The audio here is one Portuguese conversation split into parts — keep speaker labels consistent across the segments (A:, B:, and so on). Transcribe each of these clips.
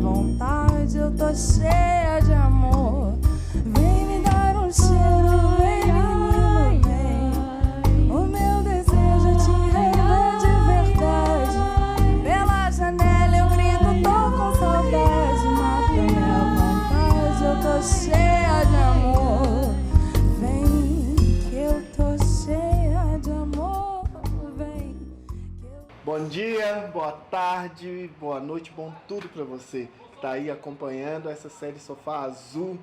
A: vontade, eu tô cheia de amor. Vem me dar um cheiro, vem menino, vem. O meu desejo é te rever de verdade. Pela janela eu grito, tô com saudade. Mata minha vontade, eu tô cheia de amor. Vem que eu tô cheia de amor. Vem que eu...
B: Bom dia, boa tarde, boa noite, bom tudo pra você que tá aí acompanhando essa série Sofá Azul.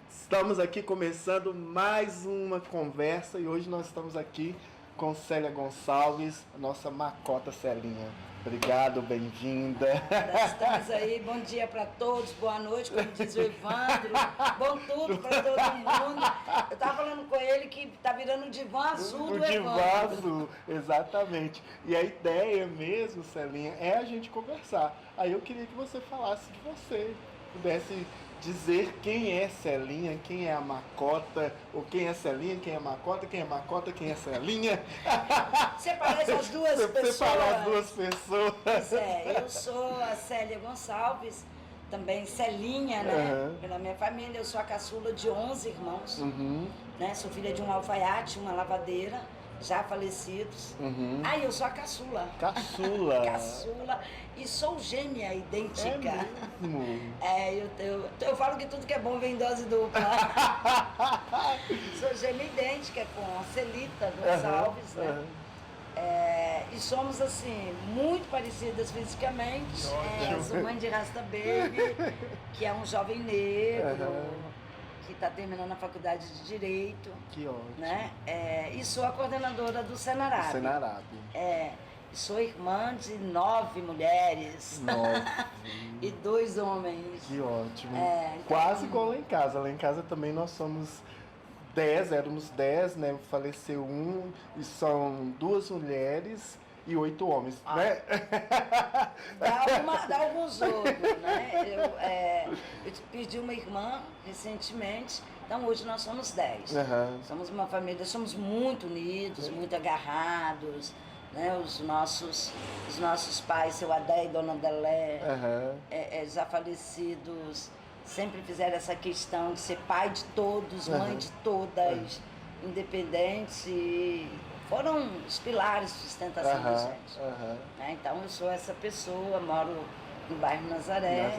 B: Estamos aqui começando mais uma conversa e hoje nós estamos aqui com Célia Gonçalves, a nossa macota Celinha. Obrigado, bem-vinda.
C: Nós estamos aí, bom dia para todos, boa noite, como diz o Evandro, bom tudo para todo mundo. Eu estava falando com ele que tá virando o divã azul do Evandro.
B: O divã azul, exatamente. E a ideia mesmo, Celinha, é a gente conversar. Aí eu queria que você falasse de você, pudesse dizer quem é Celinha, quem é a macota, ou quem é Celinha, quem é macota, quem é macota, quem é Celinha.
C: Você parece as duas pessoas.
B: Você fala as duas pessoas.
C: Pois é, eu sou a Célia Gonçalves, também Celinha, né? Pela minha família, eu sou a caçula de 11 irmãos, né? Sou filha de um alfaiate, uma lavadeira, já falecidos. Aí eu sou a caçula.
B: Caçula.
C: Caçula. E sou gêmea idêntica.
B: É mesmo?
C: Eu falo que tudo que é bom vem em dose dupla. Sou gêmea idêntica com a Celita Gonçalves, né? E somos, assim, muito parecidas fisicamente. Sou mãe de Rasta Baby, que é um jovem negro, que está terminando a faculdade de Direito.
B: Que ótimo.
C: Né? E sou a coordenadora do Senarab.
B: Senarab.
C: Sou irmã de 9 mulheres.
B: 9.
C: E 2 homens.
B: Que ótimo.
C: Então...
B: Quase igual lá em casa. Lá em casa também nós somos 10, éramos 10, né? Faleceu um, e são 2 mulheres e 8 homens, né?
C: Dá algum jogo, né? Eu perdi uma irmã recentemente, então hoje nós somos 10. Somos uma família, somos muito unidos, muito agarrados, né? Os nossos pais, seu Adé e Dona Delé, já falecidos, sempre fizeram essa questão de ser pai de todos, mãe de todas, independente, e foram os pilares de sustentação da gente. Então eu sou essa pessoa, moro no bairro Nazaré,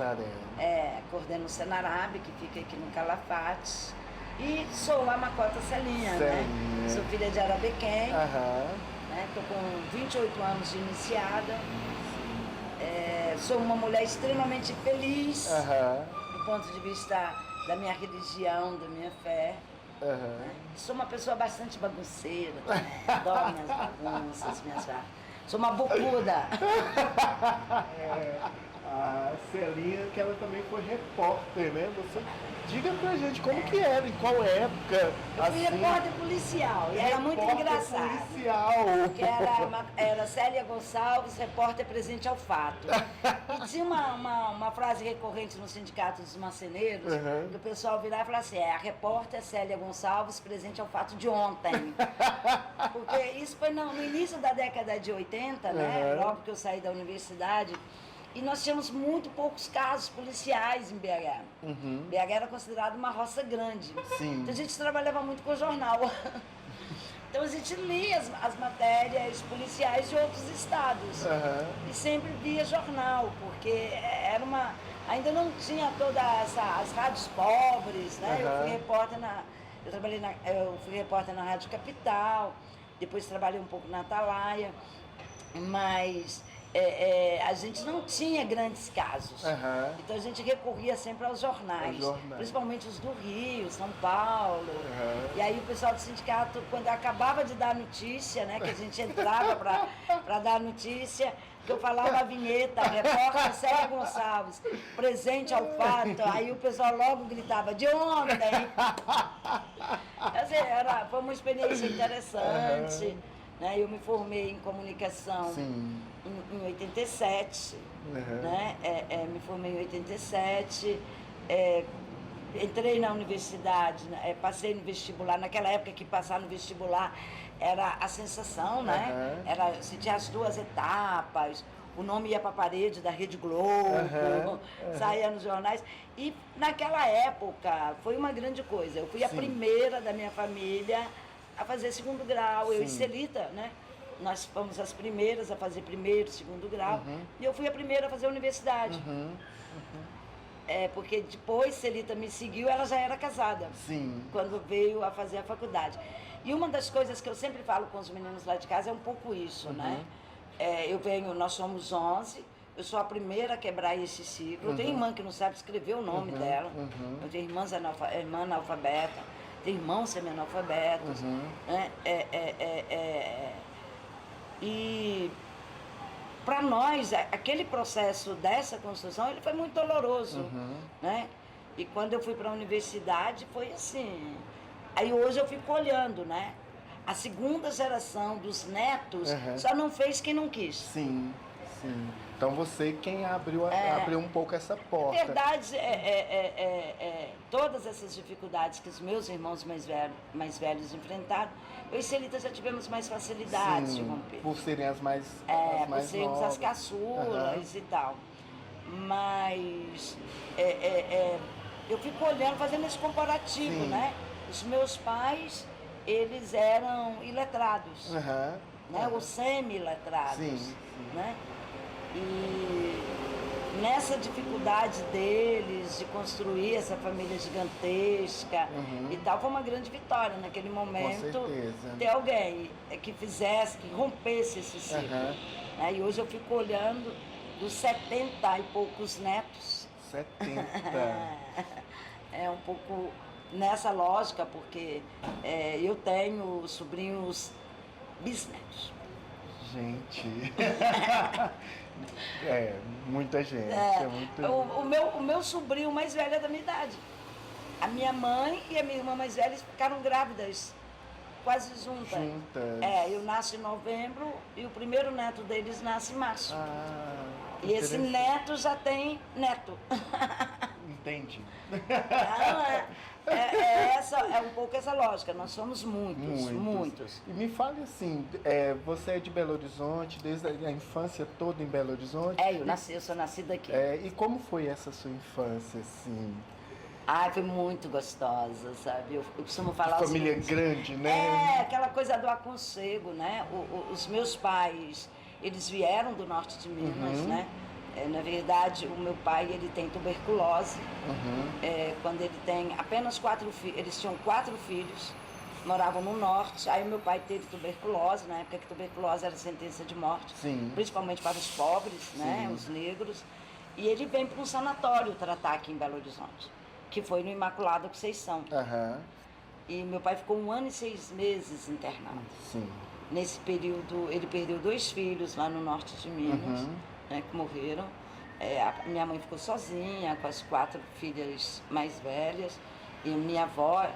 C: coordeno o Senarab, que fica aqui no Calafate, e sou a macota Celinha, né? Sou filha de Arabequém, estou com 28 anos de iniciada, sou uma mulher extremamente feliz, do ponto de vista da minha religião, da minha fé. Sou uma pessoa bastante bagunceira, adoro minhas bagunças, sou uma bocuda.
B: A Celinha, que ela também foi repórter, né? Você diga pra gente como que era, em qual época.
C: Eu fui repórter policial e era muito engraçado.
B: Policial.
C: Porque era Célia Gonçalves, repórter presente ao fato. E tinha uma frase recorrente no Sindicato dos Marceneiros, que o pessoal virava e falava assim, a repórter Célia Gonçalves presente ao fato de ontem. Porque isso foi no início da década de 80, né? Logo que eu saí da universidade. E nós tínhamos muito poucos casos policiais em BH. BH era considerado uma roça grande. Então a gente trabalhava muito com jornal. Então a gente lia as matérias policiais de outros estados. E sempre via jornal, porque ainda não tinha todas as rádios pobres, né? Eu fui repórter na Rádio Capital, depois trabalhei um pouco na Atalaia, mas a gente não tinha grandes casos. Então a gente recorria sempre aos jornais, principalmente os do Rio, São Paulo. E aí o pessoal do sindicato, quando acabava de dar notícia, né, que a gente entrava para dar notícia, que eu falava a vinheta, repórter Célia Gonçalves, presente ao fato, aí o pessoal logo gritava, de ontem! Quer dizer, foi uma experiência interessante. Né? Eu me formei em comunicação em 87, né? Me formei em 87, entrei na universidade, passei no vestibular, naquela época que passar no vestibular era a sensação, né? Você tinha as 2 etapas, o nome ia para a parede da Rede Globo, saía nos jornais. E naquela época foi uma grande coisa. Eu fui a primeira da minha família a fazer segundo grau, eu e Celita, né? Nós fomos as primeiras a fazer primeiro, segundo grau, e eu fui a primeira a fazer a universidade. Porque depois Celita me seguiu, ela já era casada, quando veio a fazer a faculdade. E uma das coisas que eu sempre falo com os meninos lá de casa é um pouco isso, né? Nós somos 11, eu sou a primeira a quebrar esse ciclo. Eu tenho irmã que não sabe escrever o nome dela, eu tenho irmã analfabeta, tenho irmãos semi-analfabetos, né? E para nós, aquele processo dessa construção, ele foi muito doloroso, né? E quando eu fui para a universidade, foi assim. Aí hoje eu fico olhando, né? A segunda geração dos netos só não fez quem não quis.
B: Sim. Então você quem abriu um pouco essa porta.
C: Na verdade, todas essas dificuldades que os meus irmãos mais velhos enfrentaram, eu e Celita já tivemos mais facilidades de romper.
B: Por serem as mais
C: por sermos as caçulas e tal. Mas eu fico olhando, fazendo esse comparativo, né? Os meus pais, eles eram iletrados, né? Ou semi-iletrados, né? E nessa dificuldade deles de construir essa família gigantesca e tal, foi uma grande vitória naquele momento ter alguém que fizesse, que rompesse esse ciclo. E hoje eu fico olhando dos 70 e poucos netos.
B: 70?
C: É um pouco nessa lógica, porque eu tenho sobrinhos bisnetos.
B: Gente... muita gente.
C: O meu sobrinho mais velho é da minha idade. A minha mãe e a minha irmã mais velha ficaram grávidas, quase juntas. Eu nasço em novembro e o primeiro neto deles nasce em março. E esse neto já tem neto.
B: Entendi.
C: É um pouco essa lógica, nós somos muitos.
B: E me fale assim, você é de Belo Horizonte, desde a infância toda em Belo Horizonte?
C: Eu sou nascida aqui.
B: E como foi essa sua infância, assim?
C: Foi muito gostosa, sabe? Eu costumo falar...
B: Família grande, né?
C: Aquela coisa do aconchego, né? Os meus pais, eles vieram do norte de Minas, né? Na verdade, o meu pai, ele tem tuberculose. Quando ele tem apenas 4 filhos, eles tinham 4 filhos, moravam no norte. Aí o meu pai teve tuberculose, na época que tuberculose era sentença de morte, principalmente para os pobres, né, os negros. E ele vem para um sanatório tratar aqui em Belo Horizonte, que foi no Imaculada Conceição. E meu pai ficou 1 ano e 6 meses internado. Nesse período, ele perdeu 2 filhos lá no norte de Minas. Né, que morreram. A minha mãe ficou sozinha com as 4 filhas mais velhas e minha avó,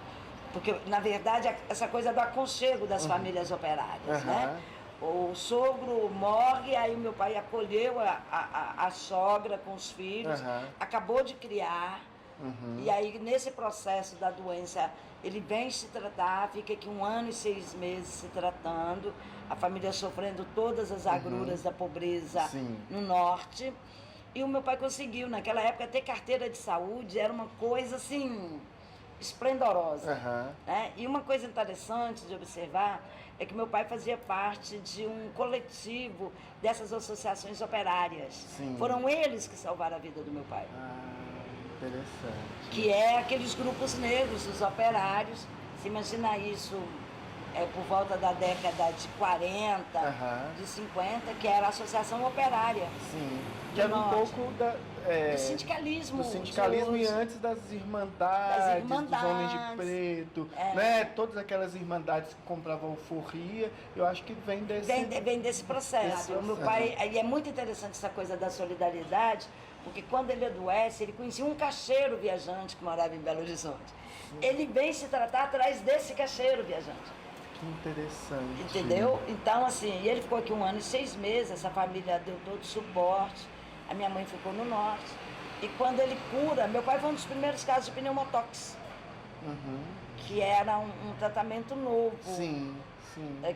C: porque na verdade essa coisa do aconchego das famílias operárias, né? O sogro morre, aí o meu pai acolheu a sogra com os filhos, acabou de criar, e aí nesse processo da doença ele vem se tratar, fica aqui 1 ano e 6 meses se tratando, a família sofrendo todas as agruras da pobreza no norte. E o meu pai conseguiu, naquela época, ter carteira de saúde era uma coisa assim, esplendorosa. Né? E uma coisa interessante de observar é que meu pai fazia parte de um coletivo dessas associações operárias. Foram eles que salvaram a vida do meu pai.
B: Interessante.
C: Que é aqueles grupos negros, os operários. Você imagina isso por volta da década de 40, de 50, que era a Associação Operária.
B: Que era um pouco
C: do sindicalismo.
B: Do sindicalismo e antes das irmandades, dos homens de preto, né? Todas aquelas irmandades que compravam alforria, eu acho que vem
C: desse processo. O meu pai, e é muito interessante essa coisa da solidariedade, porque quando ele adoece, ele conhecia um caixeiro viajante que morava em Belo Horizonte. Ele vem se tratar atrás desse caixeiro viajante.
B: Que interessante.
C: Entendeu? Então, assim, ele ficou aqui 1 ano e 6 meses, essa família deu todo o suporte, a minha mãe ficou no norte. E quando ele cura, meu pai foi um dos primeiros casos de pneumotóxicos, que era um tratamento novo.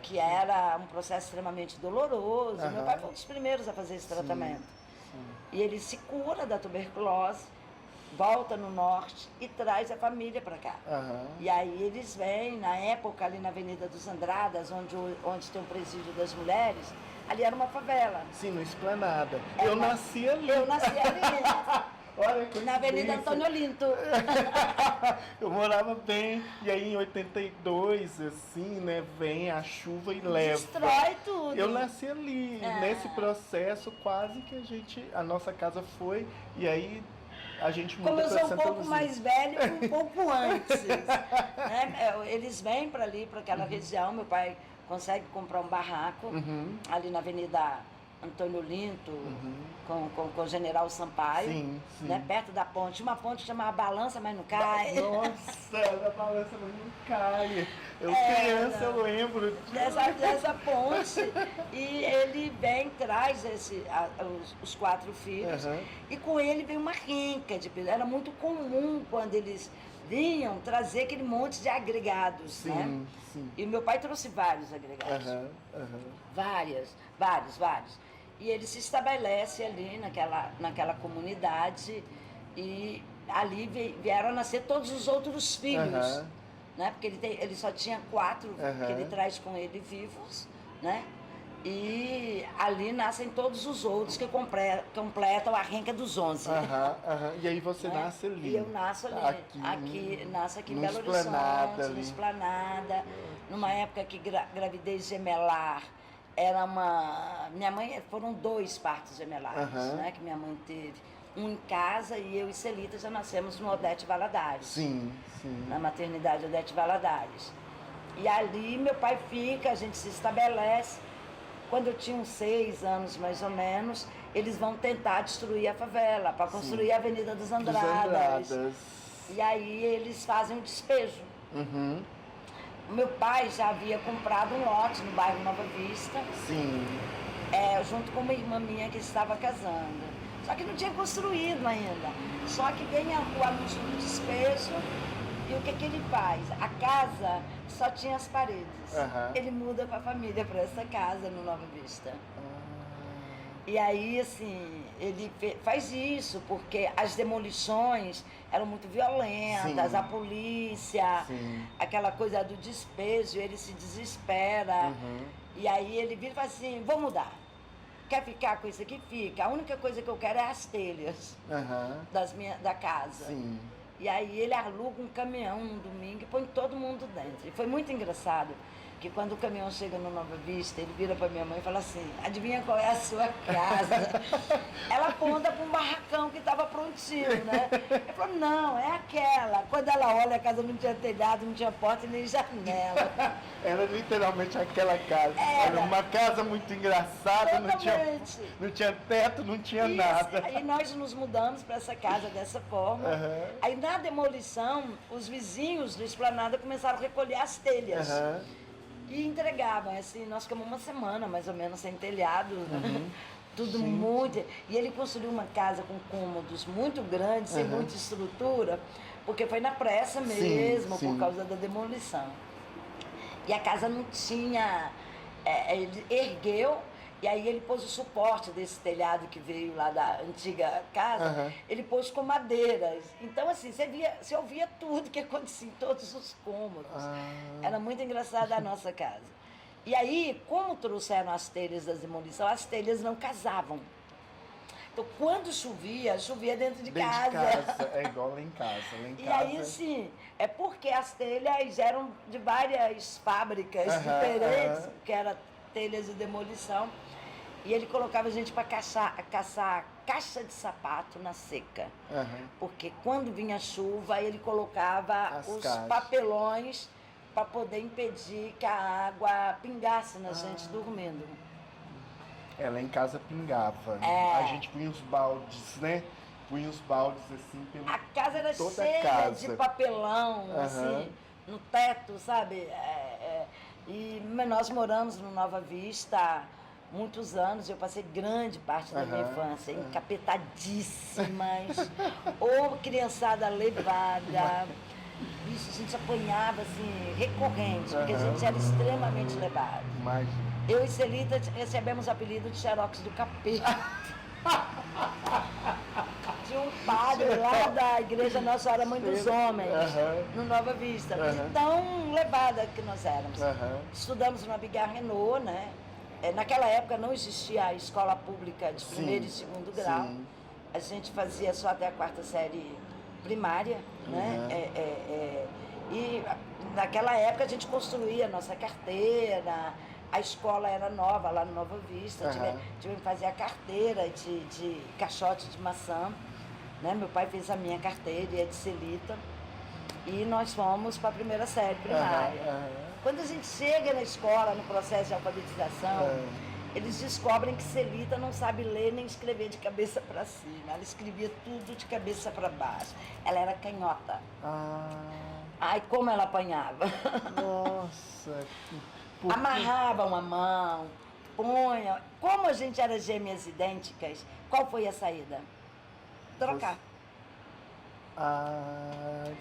C: Que era um processo extremamente doloroso. Meu pai foi um dos primeiros a fazer esse tratamento. E ele se cura da tuberculose, volta no norte e traz a família para cá. E aí eles vêm, na época ali na Avenida dos Andradas, onde tem o presídio das mulheres, ali era uma favela.
B: Sim, no Esplanada. Eu nasci ali.
C: Eu nasci ali.
B: Olha, que
C: na Avenida Antônio Olinto.
B: Eu morava bem, e aí em 82, assim, né, vem a chuva e leva.
C: Destrói tudo.
B: Eu nasci ali, nesse processo quase que a nossa casa foi, e aí a gente muda para Santa Luzia.
C: Como eu sou um pouco mais velho, um pouco antes. Né? Eles vêm para ali, para aquela região, meu pai consegue comprar um barraco ali na Avenida Antônio Olinto, com o General Sampaio,
B: sim.
C: Né, perto da ponte. Uma ponte que chamava Balança, mas não cai.
B: Nossa, da Balança, mas não cai. Criança, eu lembro.
C: Dessa ponte. E ele vem, traz os 4 filhos, e com ele vem uma renca de pessoas. Era muito comum quando eles vinham trazer aquele monte de agregados,
B: sim,
C: né?
B: Sim.
C: E meu pai trouxe vários agregados. Vários. E ele se estabelece ali naquela comunidade, e ali vieram a nascer todos os outros filhos, né? Porque ele só tinha 4 que ele traz com ele vivos, né? E ali nascem todos os outros que completam a renca dos 11.
B: E aí você nasce ali.
C: E eu nasço ali. Nasço aqui em Belo Horizonte, no Esplanada. Numa época que gravidez gemelar era uma... Minha mãe, foram 2 partos gemelares, né, que minha mãe teve. Um em casa, e eu e Celita já nascemos no Odete Valadares.
B: Sim.
C: Na maternidade Odete Valadares. E ali meu pai fica, a gente se estabelece. Quando eu tinha uns 6 anos, mais ou menos, eles vão tentar destruir a favela, para construir a Avenida dos Andradas. E aí eles fazem um despejo. O meu pai já havia comprado um lote no bairro Nova Vista.
B: Sim.
C: Junto com uma irmã minha que estava casando. Só que não tinha construído ainda. Só que vem o anúncio do despejo, e o que ele faz? A casa só tinha as paredes. Ele muda para a família, para essa casa no Nova Vista. E aí, assim, ele faz isso porque as demolições eram muito violentas, a polícia, aquela coisa do despejo, ele se desespera. E aí ele vira e fala assim, vou mudar. Quer ficar com isso aqui? Fica. A única coisa que eu quero é as telhas da casa. E aí ele aluga um caminhão no domingo e põe todo mundo dentro. E foi muito engraçado, que quando o caminhão chega no Nova Vista, ele vira para minha mãe e fala assim, adivinha qual é a sua casa? Ela aponta para um barracão que estava prontinho, né? Ele falou, não, é aquela. Quando ela olha, a casa não tinha telhado, não tinha porta e nem janela.
B: Era literalmente aquela casa. Era uma casa muito engraçada, não tinha teto, não tinha nada.
C: Aí nós nos mudamos para essa casa dessa forma. Aí na demolição, os vizinhos do Esplanada começaram a recolher as telhas. E entregavam, assim, nós ficamos uma semana mais ou menos sem telhado, tudo muito. E ele construiu uma casa com cômodos muito grandes, sem muita estrutura, porque foi na pressa mesmo, por causa da demolição. E a casa não tinha, ele ergueu, e aí ele pôs o suporte desse telhado que veio lá da antiga casa, ele pôs com madeiras. Então, assim, você ouvia tudo que acontecia em todos os cômodos. Era muito engraçada a nossa casa. E aí, como trouxeram as telhas das demolições, as telhas não casavam. Então, quando chovia dentro de casa.
B: É igual lá em casa.
C: E aí, sim, é porque as telhas eram de várias fábricas diferentes, que eram telhas de demolição. E ele colocava a gente para caçar caixa de sapato na seca. Porque quando vinha chuva, ele colocava os papelões para poder impedir que a água pingasse na gente dormindo.
B: Ela em casa pingava. A gente punha os baldes, né? Punha os baldes assim pelo
C: A casa era cheia de papelão, assim, no teto, sabe? E nós moramos no Nova Vista muitos anos, eu passei grande parte da minha infância encapetadíssimas, ou criançada levada. Isso, a gente apanhava assim, recorrente, porque a gente era extremamente levado.
B: Imagina.
C: Eu e Celita recebemos o apelido de Xerox do Capeta. de um padre lá da Igreja Nossa Senhora Mãe dos Homens, no Nova Vista. De tão levada que nós éramos. Estudamos no Abigail Renault, né? Naquela época não existia a escola pública de primeiro e segundo grau. A gente fazia só até a 4ª série primária, né? E naquela época a gente construía a nossa carteira, a escola era nova lá no Nova Vista, tivemos que fazer a carteira de caixote de maçã, né? Meu pai fez a minha carteira e a de Celita, e nós fomos para a 1ª série primária. Quando a gente chega na escola, no processo de alfabetização, eles descobrem que Celita não sabe ler nem escrever de cabeça para cima. Ela escrevia tudo de cabeça para baixo. Ela era canhota. Ai, como ela apanhava.
B: Nossa.
C: Amarrava uma mão, punha. Como a gente era gêmeas idênticas, qual foi a saída? Trocar.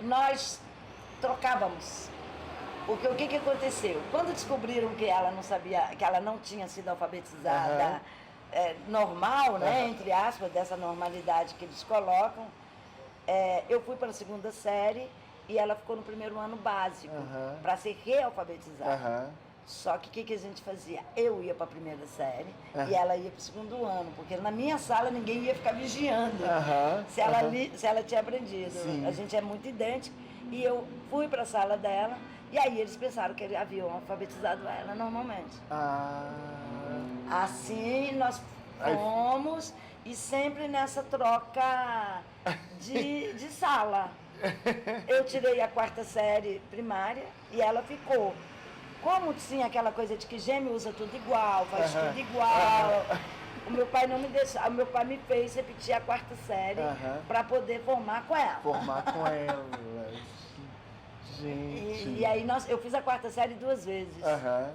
C: Nós trocávamos. Porque o que aconteceu? Quando descobriram que ela não sabia, que ela não tinha sido alfabetizada normal, né, entre aspas, dessa normalidade que eles colocam, eu fui para a 2ª série e ela ficou no 1º ano básico, para ser realfabetizada. Só que o que a gente fazia? Eu ia para a 1ª série e ela ia para o 2º ano, porque na minha sala ninguém ia ficar vigiando se ela tinha aprendido. A gente é muito idêntico. E eu fui para a sala dela e aí eles pensaram que eles haviam alfabetizado ela normalmente. Assim nós fomos e sempre nessa troca de sala. Eu tirei a 4ª série primária e ela ficou. Como tinha aquela coisa de que gêmeo usa tudo igual, faz tudo igual, o meu pai não me deixou, o meu pai me fez repetir a 4ª série para poder formar com ela. Gente. E aí eu fiz a 4ª série 2 vezes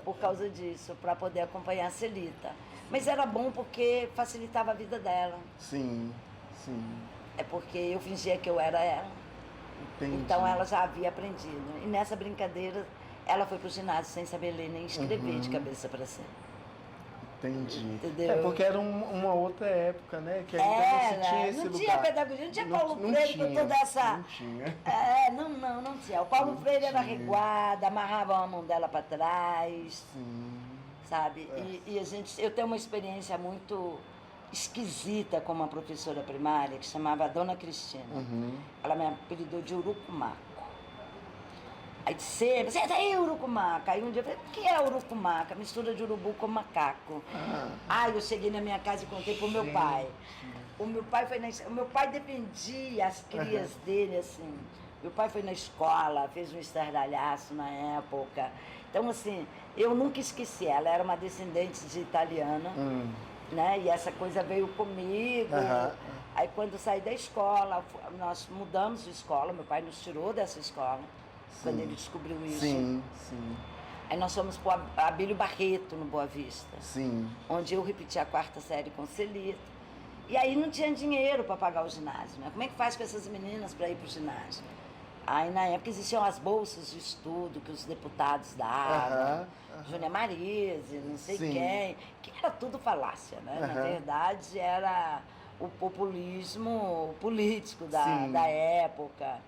C: por causa disso, para poder acompanhar a Celita. Mas era bom porque facilitava a vida dela.
B: Sim.
C: É porque eu fingia que eu era ela.
B: Entendi.
C: Então ela já havia aprendido. E nessa brincadeira ela foi pro ginásio sem saber ler nem escrever de cabeça para cima.
B: Entendi.
C: Entendeu?
B: Porque era uma outra época, né? Que ainda não se tinha esse lugar.
C: Não tinha pedagogia, não tinha Paulo Freire com toda essa...
B: Não tinha.
C: Não tinha. O Paulo Freire era reguada, amarrava a mão dela para trás. Sabe? E eu tenho uma experiência muito esquisita com uma professora primária que chamava Dona Cristina. Ela me apelidou de Urucumaco. Aí disse, você tá aí, Urucumaca? Aí um dia eu falei, o que é Urucumaca? Mistura de urubu com macaco. Aí eu cheguei na minha casa e contei pro meu pai. O meu pai defendia as crias dele, assim. Meu pai foi na escola, fez um estardalhaço na época. Então, assim, eu nunca esqueci. Ela era uma descendente de italiana, né? E essa coisa veio comigo. Aí, quando eu saí da escola, nós mudamos de escola. Meu pai nos tirou dessa escola. Quando ele descobriu isso. Aí nós fomos para o Abílio Barreto, no Boa Vista. Onde eu repeti a 4ª série com Celita. E aí não tinha dinheiro para pagar o ginásio, né? Como é que faz com essas meninas para ir para o ginásio? Aí na época existiam as bolsas de estudo que os deputados davam. Júnia Marise, não sei quem. Que era tudo falácia, né? Na verdade era o populismo político da época.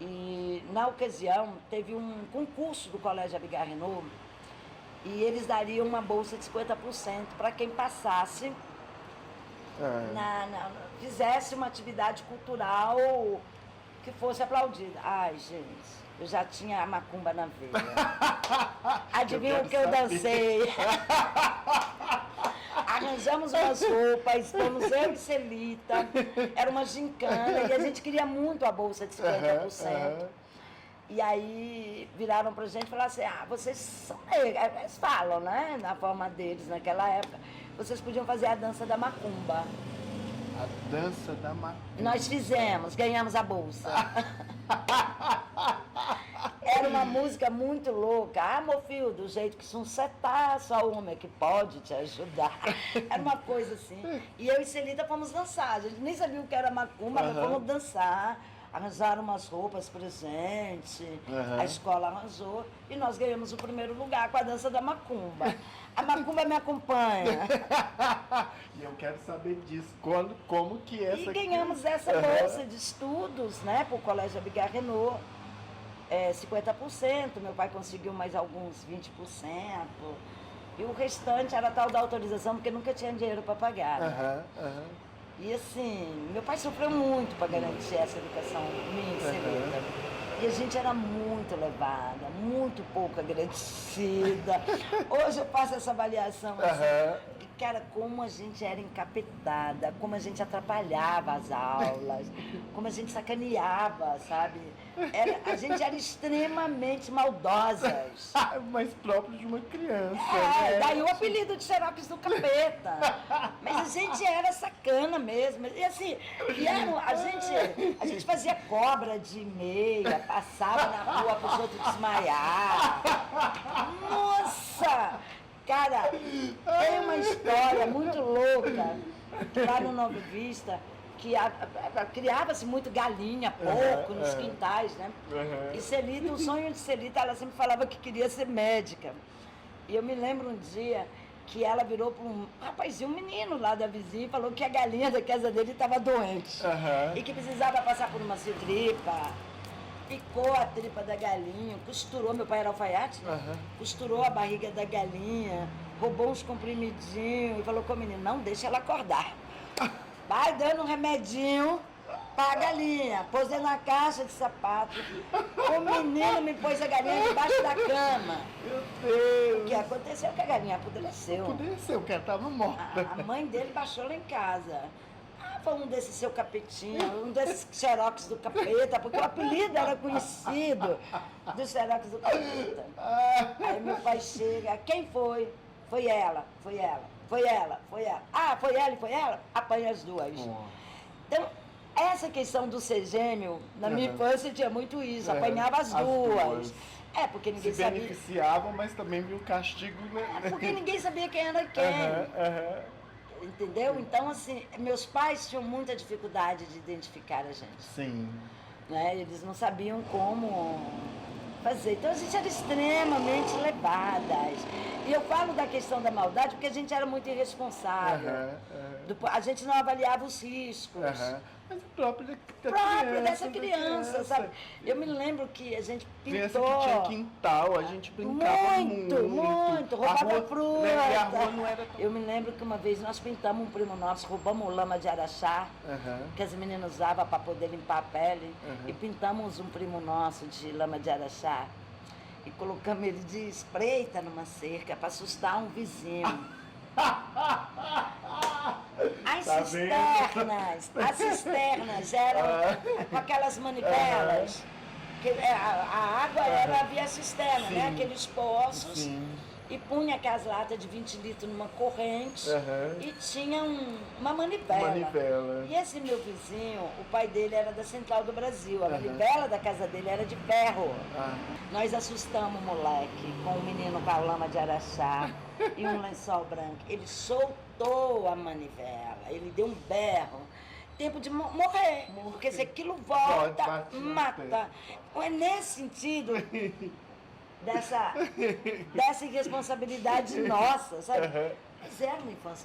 C: E, na ocasião, teve um concurso do Colégio Abigail Renault e eles dariam uma bolsa de 50% para quem passasse, fizesse uma atividade cultural que fosse aplaudida. Ai, gente, eu já tinha a macumba na veia. Adivinha o que eu dancei? Arranjamos umas roupas, fomos eu e Celita, era uma gincana e a gente queria muito a bolsa de 50%. E aí viraram pra gente e falaram assim, vocês são negros, eles falam, né, na forma deles naquela época, vocês podiam fazer a dança da macumba.
B: A dança da macumba.
C: Nós fizemos, ganhamos a bolsa. Era uma música muito louca. Meu filho, do jeito que um tá, só uma que pode te ajudar. Era uma coisa assim. E eu e Celita fomos dançar. A gente nem sabia o que era macumba, mas fomos dançar. Arranjaram umas roupas presentes, a escola arranjou e nós ganhamos o primeiro lugar com a dança da macumba. A macumba me acompanha.
B: E eu quero saber disso. Como que é essa...
C: E ganhamos essa bolsa de estudos, né, para o Colégio Abigail Renault. 50%, meu pai conseguiu mais alguns 20%. E o restante era tal da autorização, porque nunca tinha dinheiro para pagar. Né? E assim, meu pai sofreu muito para garantir essa educação minha e Celita. E a gente era muito levada, muito pouco agradecida. Hoje eu faço essa avaliação assim, cara, como a gente era encapetada, como a gente atrapalhava as aulas, como a gente sacaneava, sabe? A gente era extremamente maldosas.
B: Mas próprio de uma criança.
C: Né? Daí o apelido de Xerox do Capeta. Mas a gente era sacana mesmo. E assim, a gente fazia cobra de meia, passava na rua para os outros desmaiar. Nossa! Cara, tem uma história muito louca lá no Nova Vista, que criava-se muito galinha, porco nos quintais, né? E Celita, o sonho de Celita, ela sempre falava que queria ser médica. E eu me lembro um dia que ela virou para um rapazinho, um menino lá da vizinha, e falou que a galinha da casa dele estava doente. E que precisava passar por uma tripa. Picou a tripa da galinha, costurou, meu pai era alfaiate, costurou a barriga da galinha, roubou uns comprimidinhos e falou com o menino, não deixa ela acordar. Vai dando um remedinho pra galinha. Pôs dentro na caixa de sapato. O menino me pôs a galinha debaixo da cama.
B: Meu Deus!
C: O que aconteceu? Que a galinha apodreceu.
B: Apodreceu, que ela tava morta.
C: A mãe dele baixou lá em casa. Foi um desses seu capetinho, um desses xerox do capeta, porque o apelido era conhecido do xerox do capeta. Aí meu pai chega, quem foi? Foi ela, foi ela, foi ela, foi ela. Ah, foi ela e foi ela? Apanha as duas. Então, essa questão do ser gêmeo, na minha infância tinha muito isso, apanhava as duas. Porque ninguém sabia.
B: Se beneficiavam, mas também viu o castigo. Né?
C: Porque ninguém sabia quem era quem. Entendeu? Então, assim, meus pais tinham muita dificuldade de identificar a gente.
B: Sim.
C: Né? Eles não sabiam como fazer. Então, a gente era extremamente levadas. E eu falo da questão da maldade porque a gente era muito irresponsável. A gente não avaliava os riscos.
B: Mas o próprio
C: dessa criança, sabe? Eu me lembro que a gente pintou...
B: Criança que tinha quintal, a gente brincava muito.
C: Roubava fruta.
B: Né? E a rua não era tão...
C: Eu me lembro que uma vez nós pintamos um primo nosso, roubamos lama de araxá, que as meninas usavam para poder limpar a pele, e pintamos um primo nosso de lama de araxá, e colocamos ele de espreita numa cerca para assustar um vizinho. As cisternas eram com aquelas manivelas, que a água era via cisterna, né? Aqueles poços, e punha aquelas latas de 20 litros numa corrente e tinha uma manivela. E esse meu vizinho, o pai dele era da Central do Brasil, a manivela da casa dele era de ferro. Nós assustamos o moleque com um menino com a lama de araxá e um lençol branco. Ele soltou a manivela, ele deu um berro. Tempo de morrer, porque se aquilo volta, mata. É nesse sentido dessa irresponsabilidade nossa, sabe? Mas era uma infância